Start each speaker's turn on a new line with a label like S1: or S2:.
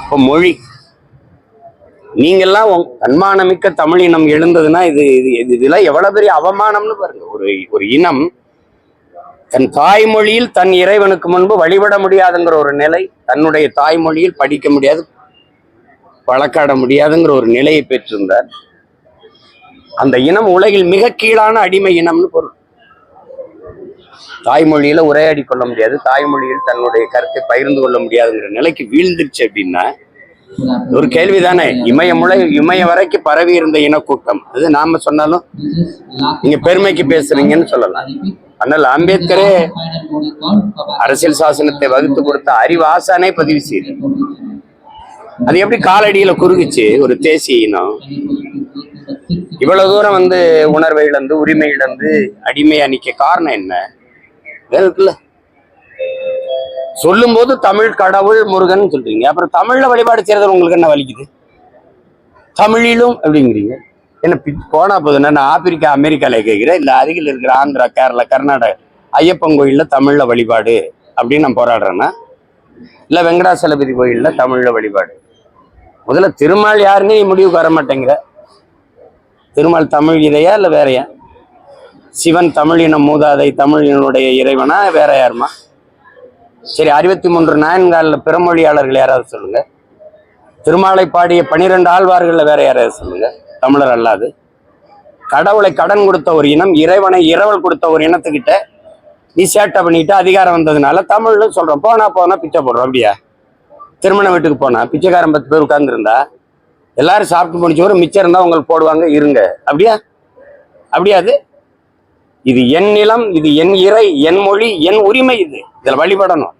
S1: இப்போ மொழி, நீங்கெல்லாம் தன்மானமிக்க தமிழினம் எழுந்ததுன்னா இதெல்லாம் எவ்வளவு பெரிய அவமானம்னு பாருங்க. ஒரு இனம் தன் தாய்மொழியில் தன் இறைவனுக்கு முன்பு வழிபட முடியாதுங்கிற ஒரு நிலை, தன்னுடைய தாய்மொழியில் படிக்க முடியாது, வழக்காட முடியாதுங்கிற ஒரு நிலையை பெற்றிருந்தார். அந்த இனம் உலகில் மிக கீழான அடிமை இனம்னு பொருள். தாய்மொழியில உரையாடி கொள்ள முடியாது, தாய்மொழியில் தன்னுடைய கருத்தை பகிர்ந்து கொள்ள முடியாதுங்கிற நிலைக்கு வீழ்ந்துருச்சு அப்படின்னா ஒரு கேள்விதானே. இமய வரைக்கும் பரவி இருந்த இனக்கூட்டம் அது நாம சொன்னாலும் நீங்க பெருமைக்கு பேசுறீங்கன்னு சொல்லலாம். ஆனால் அம்பேத்கரே அரசியல் சாசனத்தை வகுத்து கொடுத்த அறிவாசானே பதிவு செய்யுது. அது எப்படி காலடியில குறுகுச்சு ஒரு தேசிய இனம்? இவ்வளவு தூரம் உணர்வை இழந்து உரிமை இழந்து அடிமையா நிக்க காரணம் என்ன இருக்குல்ல? சொல்லும் போது தமிழ் கடவுள் முருகன் சொல்றீங்க, அப்புறம் தமிழ்ல வழிபாடு செய்யறது உங்களுக்கு என்ன வலிக்குது? தமிழிலும் அப்படிங்கிறீங்க. என்ன போனா போதுன்னா நான் ஆப்பிரிக்கா அமெரிக்கால கேட்கிறேன், இல்ல அருகில் இருக்கிற ஆந்திரா கேரளா கர்நாடகா ஐயப்பன் கோயில்ல தமிழ்ல வழிபாடு அப்படின்னு நான் போராடுறேன்னா, இல்ல வெங்கடாசலபதி கோயில்ல தமிழ்ல வழிபாடு. முதல்ல திருமால் யாருன்னு முடிவுக்கு வர மாட்டேங்கிற. திருமால் தமிழ் இதையா இல்ல வேறையா? சிவன் தமிழினம் மூதாதை தமிழினுடைய இறைவனா வேற யாருமா? சரி, 63 நாயன்கால பிறமொழியாளர்கள் யாராவது சொல்லுங்க. திருமாலை பாடிய 12 ஆழ்வார்கள்ல வேற யாராவது சொல்லுங்க, தமிழர் அல்லாது. கடவுளை கடன் கொடுத்த ஒரு இனம், இறைவனை இரவல் கொடுத்த ஒரு இனத்துக்கிட்ட நீ சேட்டை பண்ணிட்டு அதிகாரம் வந்ததுனால தமிழ்னு சொல்றோம். போனா பிச்சை போடுறோம். அப்படியா? திருமண வீட்டுக்கு போனா பிச்சைக்காரன் 10 பேர் உட்கார்ந்து இருந்தா எல்லாரும் சாப்பிட்டு முடிச்சவரும் மிச்சம் இருந்தா உங்களுக்கு போடுவாங்க, இருங்க. அப்படியாது. இது என் நிலம், இது என் இறை, என் மொழி, என் உரிமை. இதில் வழிபடணும்.